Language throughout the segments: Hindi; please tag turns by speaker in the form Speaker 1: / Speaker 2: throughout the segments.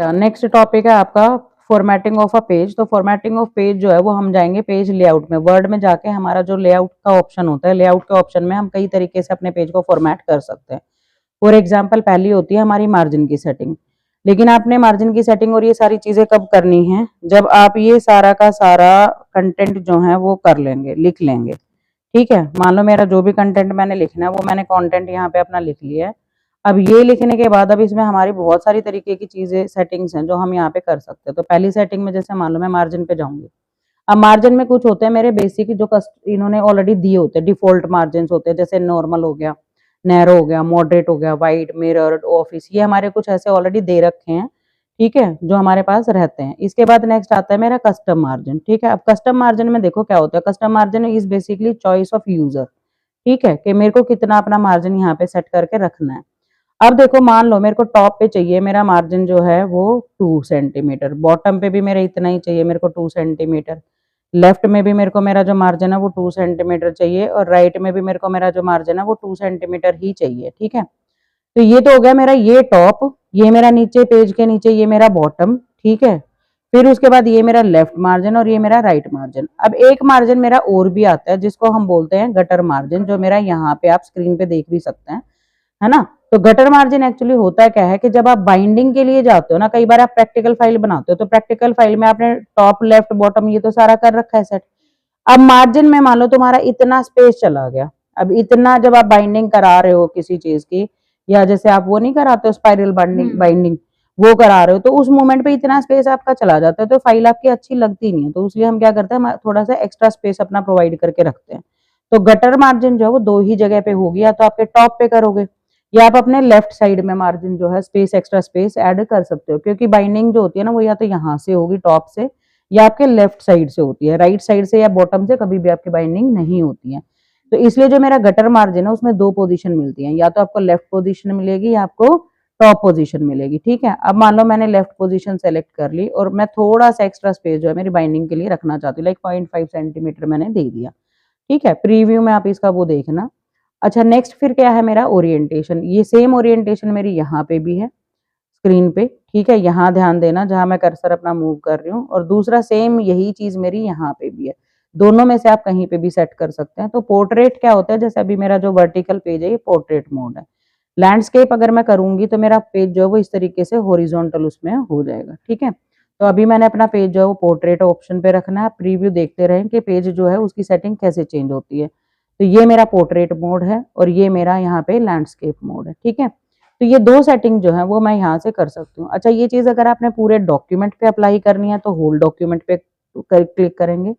Speaker 1: बेटा, नेक्स्ट टॉपिक है आपका फॉर्मेटिंग ऑफ अ पेज। तो फॉर्मेटिंग ऑफ पेज जो है वो हम जाएंगे पेज लेआउट में। वर्ड में जाके हमारा जो लेआउट का ऑप्शन होता है, लेआउट के ऑप्शन में हम कई तरीके से अपने पेज को फॉर्मेट कर सकते हैं। फॉर एग्जाम्पल पहली होती है हमारी मार्जिन की सेटिंग। लेकिन आपने मार्जिन की सेटिंग और ये सारी चीजें कब करनी है, जब आप ये सारा का सारा कंटेंट जो है वो कर लेंगे, लिख लेंगे। ठीक है, मान लो मेरा जो भी कंटेंट मैंने लिखना है वो मैंने कंटेंट यहाँ पे अपना लिख लिया है। अब ये लिखने के बाद अब इसमें हमारी बहुत सारी तरीके की चीजें सेटिंग्स हैं जो हम यहाँ पे कर सकते हैं। तो पहली सेटिंग में जैसे मान लो मैं मार्जिन पे जाऊंगी। अब मार्जिन में कुछ होते हैं मेरे बेसिक जो इन्होंने ऑलरेडी दिए होते हैं, डिफॉल्ट मार्जिन होते हैं, जैसे नॉर्मल हो गया, नैरो हो गया, मॉडरेट हो गया, वाइड, मिरर्ड, ऑफिस, ये हमारे कुछ ऐसे ऑलरेडी दे रखे हैं। ठीक है, जो हमारे पास रहते हैं। इसके बाद नेक्स्ट आता है मेरा कस्टम मार्जिन। ठीक है, अब कस्टम मार्जिन में देखो क्या होता है। Custom margin is basically choice of user. ठीक है, कि मेरे को कितना अपना मार्जिन यहाँ पे सेट करके रखना है। अब देखो मान लो मेरे को टॉप पे चाहिए मेरा मार्जिन जो है वो 2 सेंटीमीटर, बॉटम पे भी मेरा इतना ही चाहिए मेरे को 2 सेंटीमीटर, लेफ्ट में भी मेरे को मेरा जो मार्जिन है वो 2 सेंटीमीटर चाहिए, और राइट में भी मेरे को मेरा जो मार्जिन है वो 2 सेंटीमीटर ही चाहिए। ठीक है, तो ये तो हो गया मेरा ये टॉप, ये मेरा नीचे पेज के नीचे ये मेरा बॉटम। ठीक है, फिर उसके बाद ये मेरा लेफ्ट मार्जिन और ये मेरा राइट मार्जिन। अब एक मार्जिन मेरा और भी आता है जिसको हम बोलते हैं गटर मार्जिन, जो मेरा यहाँ पे आप स्क्रीन पे देख भी सकते हैं, है ना। तो गटर मार्जिन एक्चुअली होता है क्या है कि जब आप बाइंडिंग के लिए जाते हो ना, कई बार आप प्रैक्टिकल फाइल बनाते हो, तो प्रैक्टिकल फाइल में आपने टॉप लेफ्ट बॉटम ये तो सारा कर रखा है सेट। अब मार्जिन में मान लो तुम्हारा इतना स्पेस चला गया। अब इतना जब आप बाइंडिंग करा रहे हो किसी चीज की, या जैसे आप वो नहीं कराते हो स्पाइरल बाइंडिंग बाइंडिंग वो करा रहे हो, तो उस मोमेंट पे इतना स्पेस आपका चला जाता है तो फाइल आपकी अच्छी लगती नहीं है। तो इसलिए हम क्या करते हैं, थोड़ा सा एक्स्ट्रा स्पेस अपना प्रोवाइड करके रखते हैं। तो गटर मार्जिन जो है वो दो ही जगह पे होगी, या तो आपके टॉप पे करोगे या आप अपने लेफ्ट साइड में मार्जिन जो है स्पेस, एक्स्ट्रा स्पेस ऐड कर सकते हो, क्योंकि बाइंडिंग जो होती है ना वो या तो यहाँ से होगी टॉप से, या आपके लेफ्ट साइड से होती है। राइट साइड से या बॉटम से कभी भी आपकी बाइंडिंग नहीं होती है। तो इसलिए जो मेरा गटर मार्जिन है उसमें दो पोजीशन मिलती है, या तो आपको लेफ्ट पोजीशन मिलेगी या आपको टॉप पोजीशन मिलेगी। ठीक है, अब मान लो मैंने लेफ्ट पोजीशन सेलेक्ट कर ली और मैं थोड़ा सा एक्स्ट्रा स्पेस जो है मेरी बाइंडिंग के लिए रखना चाहती हूँ, लाइक 0.5 सेंटीमीटर मैंने दे दिया। ठीक है, प्रीव्यू में आप इसका वो देखना। अच्छा, नेक्स्ट फिर क्या है मेरा ओरिएंटेशन। ये सेम ओरिएंटेशन मेरी यहाँ पे भी है स्क्रीन पे। ठीक है, यहाँ ध्यान देना जहां मैं कर्सर अपना मूव कर रही हूँ, और दूसरा सेम यही चीज मेरी यहाँ पे भी है। दोनों में से आप कहीं पे भी सेट कर सकते हैं। तो पोर्ट्रेट क्या होता है, जैसे अभी मेरा जो वर्टिकल पेज है ये पोर्ट्रेट मोड है। लैंडस्केप अगर मैं करूंगी तो मेरा पेज जो है वो इस तरीके से हॉरिजॉन्टल उसमें हो जाएगा। ठीक है, तो अभी मैंने अपना पेज जो है वो पोर्ट्रेट ऑप्शन पे रखना है। प्रीव्यू देखते रहें कि पेज जो है उसकी सेटिंग कैसे चेंज होती है। तो ये मेरा पोर्ट्रेट मोड है और ये मेरा यहाँ पे लैंडस्केप मोड है। ठीक है, तो ये दो सेटिंग जो है वो मैं यहाँ से कर सकती हूँ। अच्छा, ये चीज अगर आपने पूरे डॉक्यूमेंट पे अप्लाई करनी है तो होल डॉक्यूमेंट पे क्लिक करेंगे।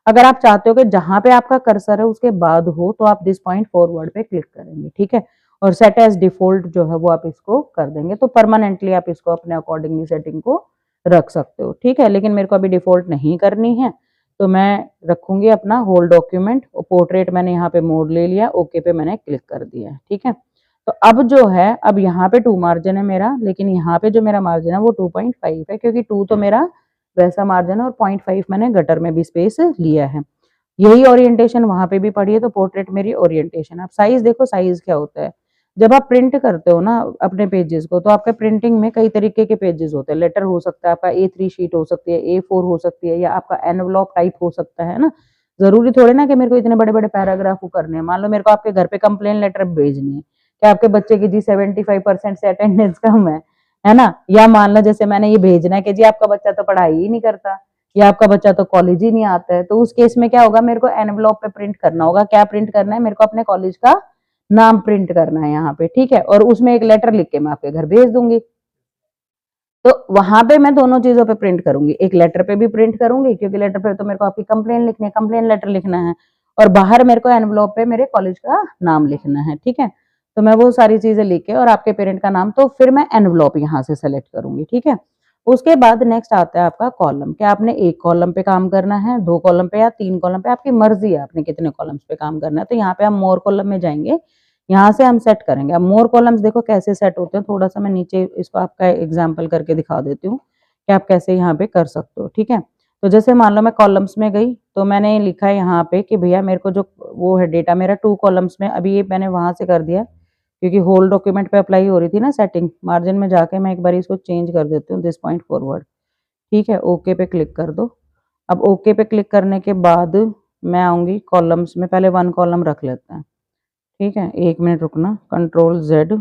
Speaker 1: अगर आप चाहते हो कि जहां पे आपका कर्सर है उसके बाद हो तो आप दिस पॉइंट फॉरवर्ड पे क्लिक करेंगे। ठीक है, और सेट एज डिफॉल्ट जो है वो आप इसको कर देंगे, तो परमानेंटली आप इसको अपने अकॉर्डिंगली सेटिंग को रख सकते हो। ठीक है, लेकिन मेरे को अभी डिफॉल्ट नहीं करनी है तो मैं रखूंगी अपना होल डॉक्यूमेंट, और पोर्ट्रेट मैंने यहाँ पे मोड ले लिया, ओके पे मैंने क्लिक कर दिया। ठीक है, तो अब जो है अब यहाँ पे 2 मार्जिन है मेरा, लेकिन यहाँ पे जो मेरा मार्जिन है वो 2.5 है, क्योंकि 2 तो मेरा वैसा मार्जिन है और 0.5 मैंने गटर में भी स्पेस लिया है। यही ओरिएंटेशन वहां पे भी पड़ी है, तो पोर्ट्रेट मेरी ओरिएंटेशन। अब साइज देखो, साइज क्या होता है। जब आप प्रिंट करते हो ना अपने पेजेस को, तो आपके प्रिंटिंग में कई तरीके के पेजेस होते हैं। लेटर हो सकता है आपका, A3 शीट हो सकती है, A4 हो सकती है, या आपका एनवलप टाइप हो सकता है ना। जरूरी थोड़े ना कि मेरे को इतने बड़े बड़े पैराग्राफ करने हैं। मान लो मेरे को आपके घर पे कंप्लेन लेटर भेजनी है कि आपके बच्चे की जी 75% से अटेंडेंस कम है ना। या मान लो जैसे मैंने ये भेजना है कि जी आपका बच्चा तो पढ़ाई ही नहीं करता, या आपका बच्चा तो कॉलेज ही नहीं आता है, तो उस केस में क्या होगा, मेरे को एनवलप पे प्रिंट करना होगा। क्या प्रिंट करना है, मेरे को अपने कॉलेज का नाम प्रिंट करना है यहाँ पे। ठीक है, और उसमें एक लेटर लिख के मैं आपके घर भेज दूंगी। तो वहां पे मैं दोनों चीजों पे प्रिंट करूंगी, एक लेटर पे भी प्रिंट करूंगी क्योंकि लेटर पे तो मेरे को आपकी कंप्लेन लिखनी है, कंप्लेन लेटर लिखना है, और बाहर मेरे को एनवलप पे मेरे कॉलेज का नाम लिखना है। ठीक है, तो मैं वो सारी चीजें लिख के और आपके पेरेंट का नाम, तो फिर मैं एनवलप यहाँ से सेलेक्ट करूंगी। ठीक है, उसके बाद नेक्स्ट आता है आपका कॉलम। क्या आपने एक कॉलम पे काम करना है, 2 कॉलम पे, या 3 कॉलम पे, आपकी मर्जी है आपने कितने कॉलम्स पे काम करना है। तो यहाँ पे हम मोर कॉलम में जाएंगे, यहाँ से हम सेट करेंगे। अब मोर कॉलम्स देखो कैसे सेट होते हैं, थोड़ा सा मैं नीचे इसको आपका एग्जांपल करके दिखा देती हूँ कि आप कैसे यहाँ पे कर सकते हो। ठीक है, तो जैसे मान लो मैं कॉलम्स में गई तो मैंने लिखा है यहाँ पे कि भैया मेरे को जो वो है डेटा मेरा 2 कॉलम्स में, अभी ये मैंने वहां से कर दिया क्योंकि होल डॉक्यूमेंट पे अप्लाई हो रही थी ना सेटिंग। मार्जिन में जाके मैं एक बार इसको चेंज कर देती हूँ, दिस पॉइंट फॉरवर्ड। ठीक है, ओके पे क्लिक कर दो। अब ओके पे क्लिक करने के बाद मैं आऊंगी कॉलम्स में, पहले 1 कॉलम रख लेते हैं। ठीक है, 1 मिनट रुकना, कंट्रोल जेड,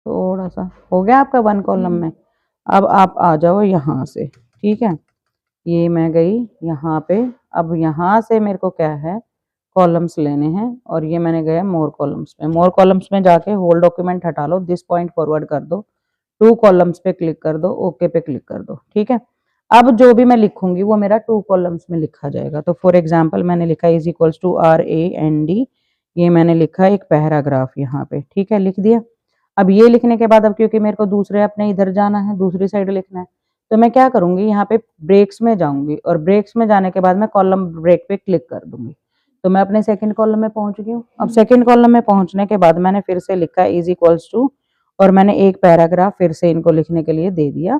Speaker 1: थोड़ा सा हो गया आपका 1 कॉलम में। अब आप आ जाओ यहाँ से। ठीक है, ये मैं गई यहाँ पे। अब यहाँ से मेरे को क्या है, कॉलम्स लेने हैं, और ये मैंने गया मोर कॉलम्स में। मोर कॉलम्स में जाके होल डॉक्यूमेंट हटा लो, दिस पॉइंट फॉरवर्ड कर दो, 2 कॉलम्स पे क्लिक कर दो, ओके पे क्लिक कर दो। ठीक है, अब जो भी मैं लिखूंगी वो मेरा 2 कॉलम्स में लिखा जाएगा। तो फॉर एग्जांपल मैंने लिखा इज इक्वल्स टू RAND, ये मैंने लिखा एक पैराग्राफ यहाँ पे। ठीक है, लिख दिया। अब ये लिखने के बाद अब क्योंकि मेरे को दूसरे अपने इधर जाना है, दूसरी साइड लिखना है, तो मैं क्या करूंगी, यहाँ पे ब्रेक्स में जाऊंगी, और ब्रेक्स में जाने के बाद मैं कॉलम ब्रेक पे क्लिक कर दूंगी। तो मैं अपने सेकंड कॉलम में पहुंच गई हूँ। अब सेकंड कॉलम में पहुंचने के बाद मैंने फिर से लिखा इज इक्वल्स टू, और मैंने एक पैराग्राफ फिर से इनको लिखने के लिए दे दिया,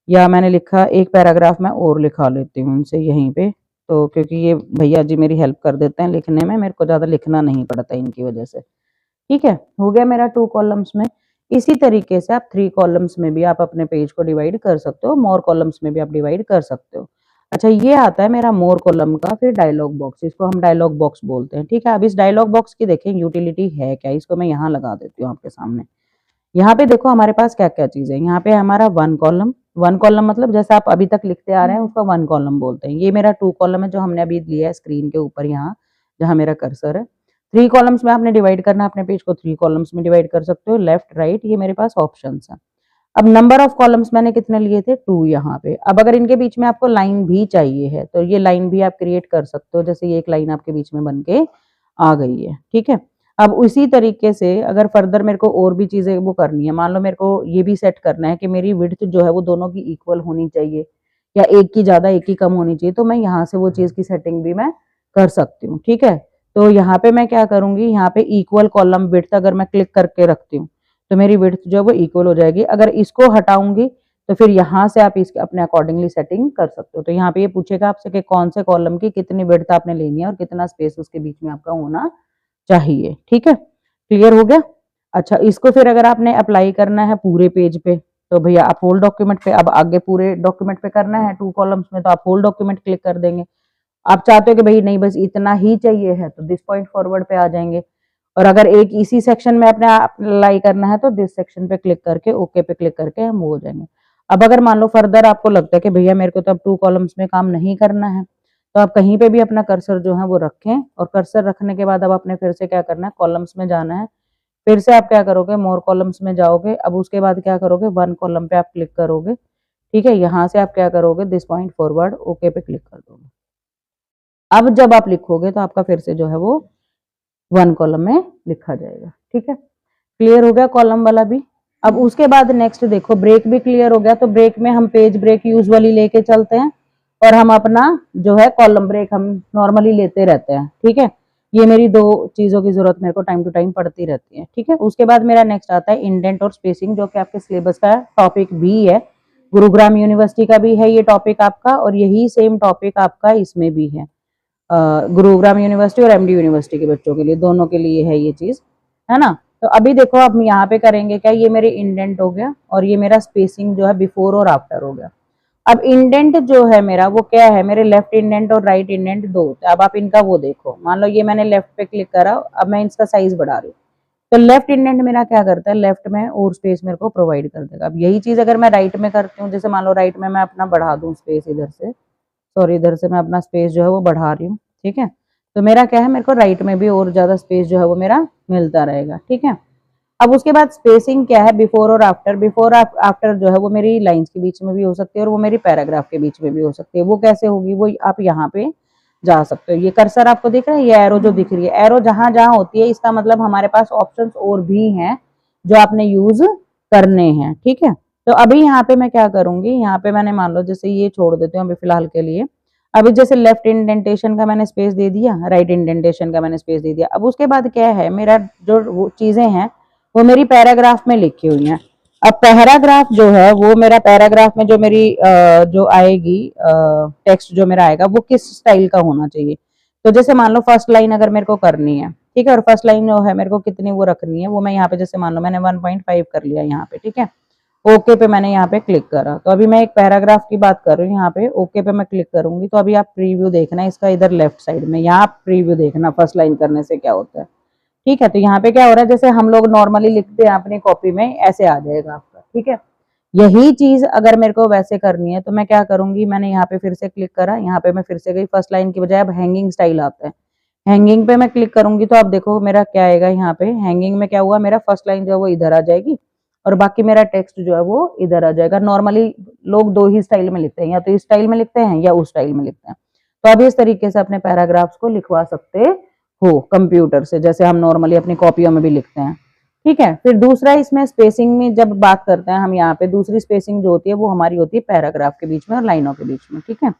Speaker 1: या मैंने लिखा एक पैराग्राफ मैं और लिखा लेती हूँ उनसे यहीं पे। तो क्योंकि ये भैया जी मेरी हेल्प कर देते हैं लिखने में, मेरे को ज्यादा लिखना नहीं पड़ता इनकी वजह से। ठीक है, हो गया मेरा 2 कॉलम्स में। इसी तरीके से आप 3 कॉलम्स में भी आप अपने पेज को डिवाइड कर सकते हो, मोर कॉलम्स में भी आप डिवाइड कर सकते हो। अच्छा, ये आता है मेरा मोर कॉलम का फिर डायलॉग बॉक्स, इसको हम डायलॉग बॉक्स बोलते हैं। ठीक है, अब इस डायलॉग बॉक्स की देखें यूटिलिटी है क्या, इसको मैं यहाँ लगा देती हूँ आपके सामने। यहाँ पे देखो हमारे पास क्या क्या चीज है। यहाँ पे हमारा 1 कॉलम, 1 कॉलम मतलब जैसा आप अभी तक लिखते आ रहे हैं उसका 1 कॉलम बोलते हैं। ये मेरा 2 कॉलम है जो हमने अभी लिया है स्क्रीन के ऊपर, यहाँ जहाँ मेरा कर्सर है। 3 कॉलम्स में आपने डिवाइड करना है अपने पेज को, 3 कॉलम्स में डिवाइड कर सकते हो, लेफ्ट राइट, ये मेरे पास ऑप्शंस है। अब नंबर ऑफ कॉलम्स मैंने कितने लिए थे, 2 यहाँ पे। अब अगर इनके बीच में आपको लाइन भी चाहिए है तो ये लाइन भी आप क्रिएट कर सकते हो, जैसे ये एक लाइन आपके बीच में बन के आ गई है। ठीक है, अब उसी तरीके से अगर फर्दर मेरे को और भी चीजें वो करनी है, मान लो मेरे को ये भी सेट करना है कि मेरी विड्थ जो है वो दोनों की इक्वल होनी चाहिए, या एक की ज्यादा एक की कम होनी चाहिए, तो मैं यहाँ से वो चीज की सेटिंग भी मैं कर सकती हूँ। ठीक है, तो यहाँ पे मैं क्या करूंगी, यहाँ पे इक्वल कॉलम विड्थ अगर मैं क्लिक करके रखती हूँ तो मेरी विड्थ जो है वो इक्वल हो जाएगी। अगर इसको हटाऊंगी तो फिर यहाँ से आप इसके अपने अकॉर्डिंगली सेटिंग कर सकते हो। तो यहाँ पे ये पूछेगा आपसे कि कौन से कॉलम की कितनी विड्थ आपने लेनी है और कितना स्पेस उसके बीच में आपका होना चाहिए। ठीक है, क्लियर हो गया। अच्छा, इसको फिर अगर आपने अप्लाई करना है पूरे पेज पे तो भैया आप होल डॉक्यूमेंट पे, अब आगे पूरे डॉक्यूमेंट पे करना है 2 कॉलम्स में तो आप होल डॉक्यूमेंट क्लिक कर देंगे। आप चाहते हो कि भाई नहीं बस इतना ही चाहिए है तो दिस पॉइंट फॉरवर्ड पे आ जाएंगे, और अगर एक इसी सेक्शन में अपने अप्लाई करना है तो दिस सेक्शन पे क्लिक करके ओके पे क्लिक करके हम हो जाएंगे। अब अगर मान लो फर्दर आपको लगता है कि भैया मेरे को तो अब 2 कॉलम्स में काम नहीं करना है, तो आप कहीं पे भी अपना कर्सर जो है वो रखें, और कर्सर रखने के बाद अब आपने फिर से क्या करना है, कॉलम्स में जाना है। फिर से आप क्या करोगे, मोर कॉलम्स में जाओगे। अब उसके बाद क्या करोगे, 1 कॉलम पे आप क्लिक करोगे। ठीक है, यहाँ से आप क्या करोगे, दिस पॉइंट फॉरवर्ड ओके पे क्लिक कर दोगे। अब जब आप लिखोगे तो आपका फिर से जो है वो 1 कॉलम में लिखा जाएगा। ठीक है, क्लियर हो गया कॉलम वाला भी। अब उसके बाद नेक्स्ट देखो, ब्रेक भी क्लियर हो गया। तो ब्रेक में हम पेज ब्रेक यूजुअली लेके चलते हैं, और हम अपना जो है कॉलम ब्रेक हम नॉर्मली लेते रहते हैं। ठीक है, ये मेरी 2 चीजों की जरूरत मेरे को टाइम टू टाइम पड़ती रहती है। ठीक है, उसके बाद मेरा नेक्स्ट आता है इंडेंट और स्पेसिंग, जो कि आपके सिलेबस का टॉपिक भी है, गुरुग्राम यूनिवर्सिटी का भी है ये टॉपिक आपका, और यही सेम टॉपिक आपका इसमें भी है। गुरुग्राम यूनिवर्सिटी और एमडी यूनिवर्सिटी के बच्चों के लिए, दोनों के लिए है ये चीज, है ना। तो अभी देखो अब यहाँ पे करेंगे क्या, ये मेरे इंडेंट हो गया और ये मेरा स्पेसिंग जो है बिफोर और आफ्टर हो गया। अब इंडेंट जो है मेरा वो क्या है, मेरे लेफ्ट इंडेंट और राइट इंडेंट 2 होते हैं। अब आप इनका वो देखो, मान लो ये मैंने लेफ्ट पे क्लिक करा, अब मैं इसका साइज बढ़ा रही हूँ, तो लेफ्ट इंडेंट मेरा क्या करता है, लेफ्ट में और स्पेस मेरे को प्रोवाइड कर देगा। अब यही चीज अगर मैं राइट में करती हूँ, जैसे मान लो राइट में मैं अपना बढ़ा दूं स्पेस, इधर से सॉरी इधर से मैं अपना स्पेस जो है वो बढ़ा रही हूँ। ठीक है, तो मेरा क्या है, मेरे को राइट में भी और ज्यादा स्पेस जो है वो मेरा मिलता रहेगा। ठीक है, अब उसके बाद स्पेसिंग क्या है, बिफोर और आफ्टर। बिफोर आफ्टर जो है वो मेरी लाइंस के बीच में भी हो सकती है और वो मेरी पैराग्राफ के बीच में भी हो सकती है। वो कैसे होगी, वो आप यहाँ पे जा सकते हो। ये कर्सर आपको दिख रहा है, ये एरो जो दिख रही है, एरो जहां जहां होती है इसका मतलब हमारे पास ऑप्शंस और भी हैं जो आपने यूज करने हैं। ठीक है, तो अभी यहाँ पे मैं क्या करूंगी, यहाँ पे मैंने मान लो जैसे ये छोड़ देती हूँ अभी फिलहाल के लिए। अभी जैसे लेफ्ट इंडेंटेशन का मैंने स्पेस दे दिया, राइट इंडेंटेशन का मैंने स्पेस दे दिया। अब उसके बाद क्या है, मेरा जो चीजें हैं वो मेरी पैराग्राफ में लिखी हुई हैं। अब पैराग्राफ जो है वो मेरा पैराग्राफ में जो मेरी जो आएगी टेक्स्ट जो मेरा आएगा वो किस स्टाइल का होना चाहिए। तो जैसे मान लो फर्स्ट लाइन अगर मेरे को करनी है, ठीक है, और फर्स्ट लाइन जो है मेरे को कितनी वो रखनी है, वो मैं यहाँ पे जैसे मान लो मैंने 1.5 कर लिया यहाँ पे, ठीक है। ओके पे मैंने यहाँ पे क्लिक करा, तो अभी मैं एक पैराग्राफ की बात कर रही हूँ, यहाँ पे ओके पे मैं क्लिक करूंगी, तो अभी आप प्रीव्यू देखना इसका इधर लेफ्ट साइड में, यहाँ प्रीव्यू देखना फर्स्ट लाइन करने से क्या होता है, ठीक है। तो यहाँ पे क्या हो रहा है, जैसे हम लोग नॉर्मली लिखते हैं अपनी कॉपी में, ऐसे आ जाएगा आपका, ठीक है। यही चीज अगर मेरे को वैसे करनी है तो मैं क्या करूंगी, मैंने यहाँ पे फिर से क्लिक करा, यहाँ पे मैं फिर से गई, फर्स्ट लाइन की बजाय अब हैंगिंग स्टाइल आता है, हैंगिंग पे मैं क्लिक करूंगी, तो आप देखो मेरा क्या आएगा, यहाँ पे हैंगिंग में क्या हुआ, मेरा फर्स्ट लाइन जो है वो इधर आ जाएगी और बाकी मेरा टेक्स्ट जो है वो इधर आ जाएगा। नॉर्मली लोग दो ही स्टाइल में लिखते हैं, या तो इस स्टाइल में लिखते हैं या उस स्टाइल में लिखते हैं। तो आप इस तरीके से अपने पैराग्राफ्स को लिखवा सकते हो कंप्यूटर से, जैसे हम नॉर्मली अपनी कॉपियों में भी लिखते हैं, ठीक है। फिर दूसरा इसमें स्पेसिंग में जब बात करते हैं हम, यहाँ पे दूसरी स्पेसिंग जो होती है वो हमारी होती है पैराग्राफ के बीच में और लाइनों के बीच में, ठीक है।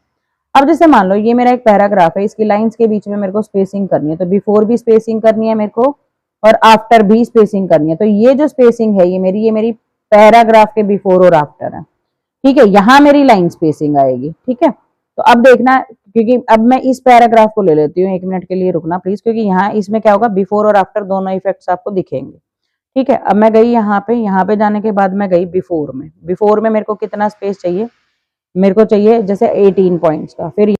Speaker 1: अब जैसे मान लो ये मेरा एक पैराग्राफ है, इसकी लाइंस के बीच में मेरे को स्पेसिंग करनी है, तो बिफोर भी स्पेसिंग करनी है मेरे को और आफ्टर भी स्पेसिंग करनी है। तो ये जो स्पेसिंग है ये मेरी पैराग्राफ के बिफोर और आफ्टर है, ठीक है। यहाँ मेरी लाइन स्पेसिंग आएगी, ठीक है। तो अब देखना, क्योंकि अब मैं इस पैराग्राफ को ले लेती हूँ, 1 मिनट के लिए रुकना प्लीज, क्योंकि यहाँ इसमें क्या होगा, बिफोर और आफ्टर दोनों इफेक्ट्स आपको दिखेंगे, ठीक है। अब मैं गई यहाँ पे जाने के बाद मैं गई बिफोर में, बिफोर में मेरे को कितना स्पेस चाहिए, मेरे को चाहिए जैसे 18 पॉइंट्स का, फिर